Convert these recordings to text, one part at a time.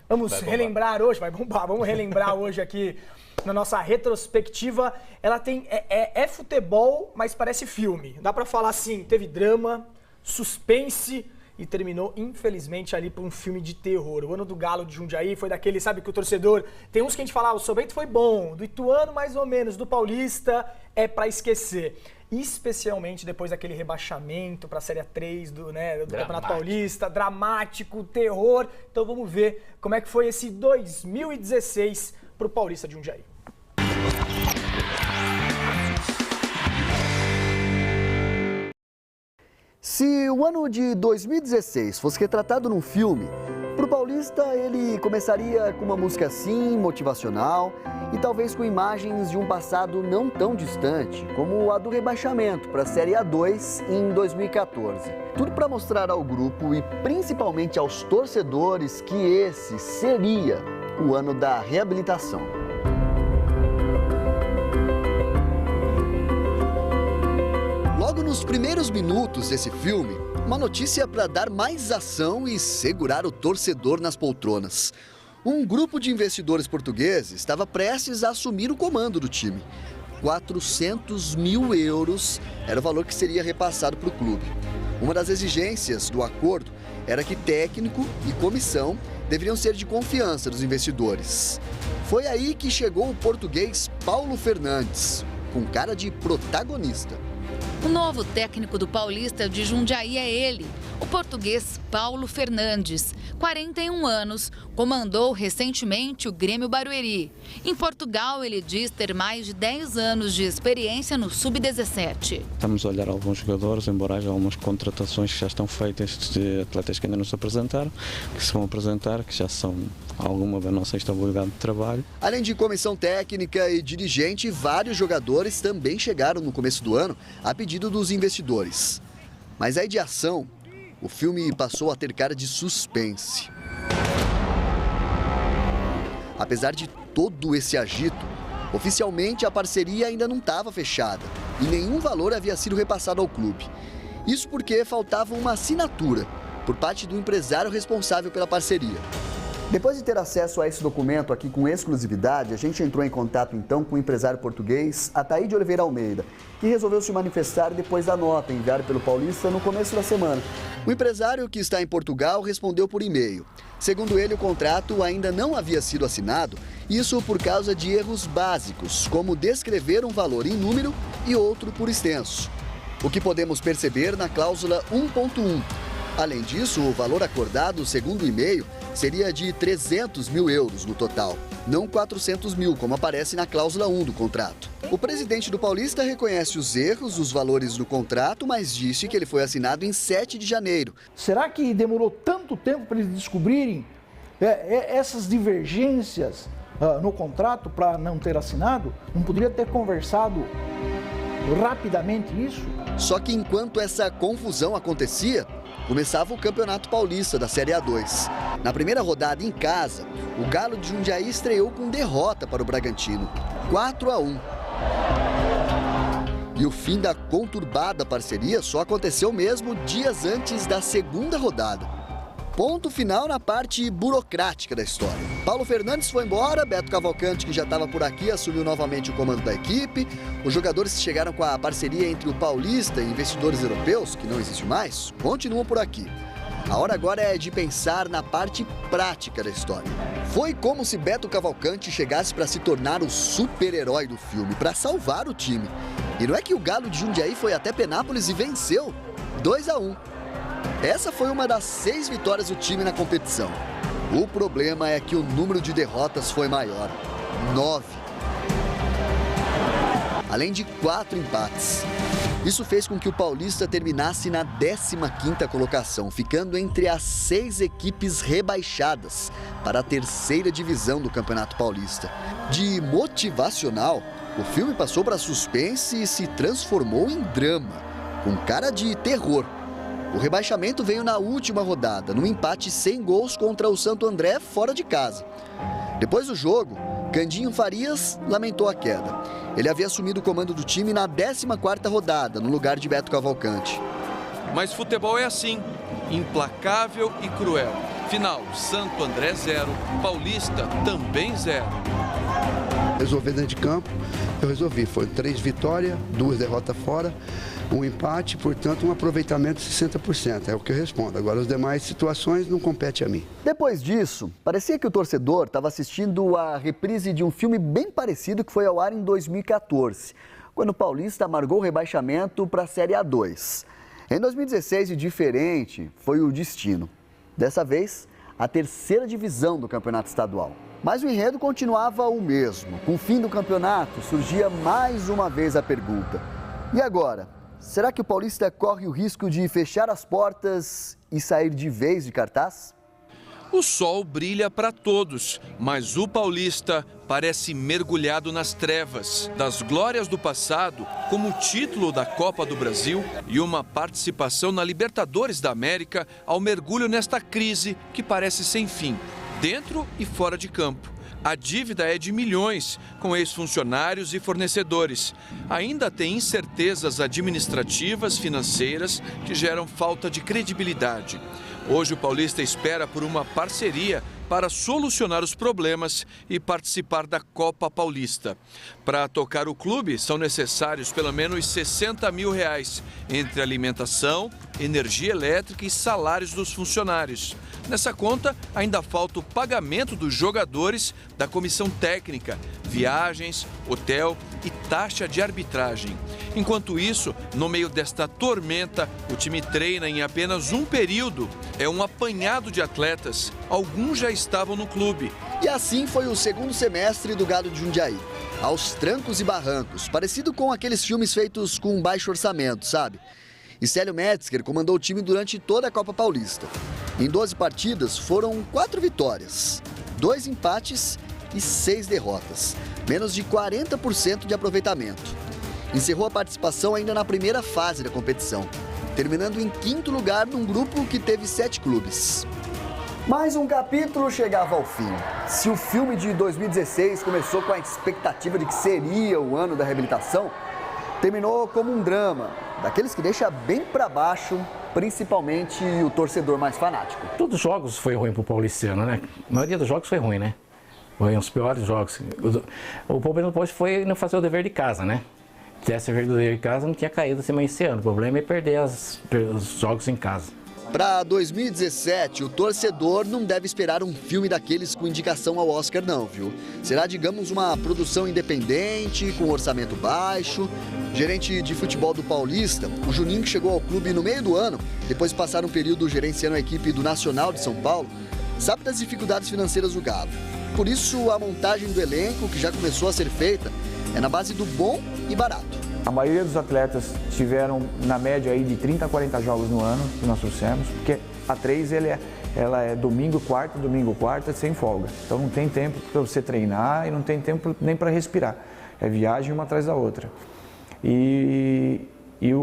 Vamos relembrar hoje, vai bombar, vamos relembrar hoje aqui na nossa retrospectiva. Ela tem, é futebol, mas parece filme. Dá pra falar assim, teve drama, suspense e terminou, infelizmente, ali por um filme de terror. O ano do Galo de Jundiaí foi daquele, sabe, que o torcedor... Tem uns que a gente fala, o São Bento foi bom, do Ituano mais ou menos, do Paulista é pra esquecer. Especialmente depois daquele rebaixamento para a Série 3 do Campeonato Paulista, dramático, terror. Então vamos ver como é que foi esse 2016 para o Paulista de Jundiaí. Se o ano de 2016 fosse retratado num filme, para o Paulista ele começaria com uma música assim, motivacional, e talvez com imagens de um passado não tão distante, como a do rebaixamento para a Série A2 em 2014. Tudo para mostrar ao grupo e principalmente aos torcedores que esse seria o ano da reabilitação. Logo nos primeiros minutos desse filme, uma notícia para dar mais ação e segurar o torcedor nas poltronas. Um grupo de investidores portugueses estava prestes a assumir o comando do time. 400 mil euros era o valor que seria repassado para o clube. Uma das exigências do acordo era que técnico e comissão deveriam ser de confiança dos investidores. Foi aí que chegou o português Paulo Fernandes, com cara de protagonista. O novo técnico do Paulista de Jundiaí é ele, o português Paulo Fernandes. 41 anos, comandou recentemente o Grêmio Barueri. Em Portugal, ele diz ter mais de 10 anos de experiência no Sub-17. Estamos a olhar alguns jogadores, embora haja algumas contratações que já estão feitas de atletas que ainda não se apresentaram, que se vão apresentar, que já são alguma da nossa estabilidade de trabalho. Além de comissão técnica e dirigente, vários jogadores também chegaram no começo do ano a pedido dos investidores. Mas aí de ação, o filme passou a ter cara de suspense. Apesar de todo esse agito, oficialmente a parceria ainda não estava fechada e nenhum valor havia sido repassado ao clube. Isso porque faltava uma assinatura por parte do empresário responsável pela parceria. Depois de ter acesso a esse documento aqui com exclusividade, a gente entrou em contato então com o empresário português Ataíde Oliveira Almeida, que resolveu se manifestar depois da nota enviada pelo Paulista no começo da semana. O empresário, que está em Portugal, respondeu por e-mail. Segundo ele, o contrato ainda não havia sido assinado, isso por causa de erros básicos, como descrever um valor em número e outro por extenso. O que podemos perceber na cláusula 1.1. Além disso, o valor acordado, segundo o e-mail, seria de 300 mil euros no total, não 400 mil, como aparece na cláusula 1 do contrato. O presidente do Paulista reconhece os erros, os valores do contrato, mas disse que ele foi assinado em 7 de janeiro. Será que demorou tanto tempo para eles descobrirem essas divergências no contrato para não ter assinado? Não poderia ter conversado rapidamente isso? Só que enquanto essa confusão acontecia, começava o Campeonato Paulista da Série A2. Na primeira rodada em casa, o Galo de Jundiaí estreou com derrota para o Bragantino, 4-1. E o fim da conturbada parceria só aconteceu mesmo dias antes da segunda rodada. Ponto final na parte burocrática da história. Paulo Fernandes foi embora, Beto Cavalcante, que já estava por aqui, assumiu novamente o comando da equipe. Os jogadores que chegaram com a parceria entre o Paulista e investidores europeus, que não existe mais, continuam por aqui. A hora agora é de pensar na parte prática da história. Foi como se Beto Cavalcante chegasse para se tornar o super-herói do filme, para salvar o time. E não é que o Galo de Jundiaí foi até Penápolis e venceu 2-1. Essa foi uma das 6 vitórias do time na competição. O problema é que o número de derrotas foi maior, 9. Além de 4 empates. Isso fez com que o Paulista terminasse na 15ª colocação, ficando entre as 6 equipes rebaixadas para a 3ª divisão do Campeonato Paulista. De motivacional, o filme passou para suspense e se transformou em drama, com cara de terror. O rebaixamento veio na última rodada, num empate sem gols contra o Santo André fora de casa. Depois do jogo, Candinho Farias lamentou a queda. Ele havia assumido o comando do time na 14ª rodada, no lugar de Beto Cavalcante. Mas futebol é assim, implacável e cruel. Final, Santo André 0, Paulista também 0. Resolver dentro de campo, eu resolvi. Foi 3 vitórias, 2 derrotas fora, 1 empate, portanto um aproveitamento de 60%. É o que eu respondo. Agora as demais situações não competem a mim. Depois disso, parecia que o torcedor estava assistindo a reprise de um filme bem parecido que foi ao ar em 2014, quando o Paulista amargou o rebaixamento para a Série A2. Em 2016, de diferente, foi o destino. Dessa vez, a 3ª divisão do campeonato estadual. Mas o enredo continuava o mesmo. Com o fim do campeonato, surgia mais uma vez a pergunta: e agora? Será que o Paulista corre o risco de fechar as portas e sair de vez de cartaz? O sol brilha para todos, mas o Paulista parece mergulhado nas trevas das glórias do passado, como o título da Copa do Brasil e uma participação na Libertadores da América, ao mergulho nesta crise que parece sem fim, dentro e fora de campo. A dívida é de milhões, com ex-funcionários e fornecedores. Ainda tem incertezas administrativas, financeiras, que geram falta de credibilidade. Hoje o Paulista espera por uma parceria para solucionar os problemas e participar da Copa Paulista. Para tocar o clube, são necessários pelo menos R$60 mil, entre alimentação, energia elétrica e salários dos funcionários. Nessa conta, ainda falta o pagamento dos jogadores, da comissão técnica, viagens, hotel e taxa de arbitragem. Enquanto isso, no meio desta tormenta, o time treina em apenas um período. É um apanhado de atletas. Alguns já estavam no clube. E assim foi o segundo semestre do Galo de Jundiaí. Aos trancos e barrancos, parecido com aqueles filmes feitos com baixo orçamento, sabe? E Célio Metzger comandou o time durante toda a Copa Paulista. Em 12 partidas, foram 4 vitórias, 2 empates e 6 derrotas. Menos de 40% de aproveitamento. Encerrou a participação ainda na primeira fase da competição, terminando em 5º lugar num grupo que teve 7 clubes. Mais um capítulo chegava ao fim. Se o filme de 2016 começou com a expectativa de que seria o ano da reabilitação, terminou como um drama, daqueles que deixa bem para baixo, principalmente o torcedor mais fanático. Todos os jogos foi ruim pro paulistano, né? A maioria dos jogos foi ruim, né? Foi um dos piores jogos. O problema do Paulista foi não fazer o dever de casa, né? Se tivesse o dever de casa, não tinha caído assim esse ano. O problema é perder os jogos em casa. Para 2017, o torcedor não deve esperar um filme daqueles com indicação ao Oscar não, viu? Será, digamos, uma produção independente, com orçamento baixo. Gerente de futebol do Paulista, o Juninho, que chegou ao clube no meio do ano, depois de passar um período gerenciando a equipe do Nacional de São Paulo, sabe das dificuldades financeiras do Galo. Por isso, a montagem do elenco, que já começou a ser feita, é na base do bom e barato. A maioria dos atletas tiveram, na média, aí de 30 a 40 jogos no ano que nós trouxemos, porque a 3 ela é domingo, quarta, sem folga. Então não tem tempo para você treinar e não tem tempo nem para respirar. É viagem uma atrás da outra. E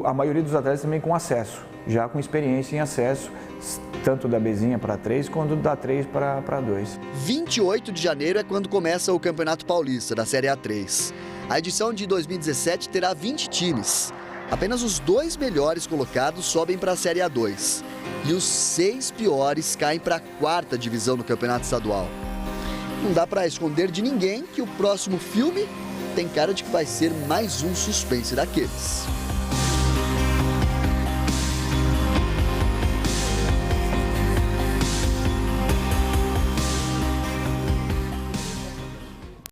a maioria dos atletas também com acesso, já com experiência em acesso, tanto da Bzinha para 3 quanto da 3 para 2. 28 de janeiro é quando começa o Campeonato Paulista, da Série A3. A edição de 2017 terá 20 times. Apenas os 2 melhores colocados sobem para a Série A2. E os 6 piores caem para a 4ª divisão do Campeonato Estadual. Não dá para esconder de ninguém que o próximo filme tem cara de que vai ser mais um suspense daqueles.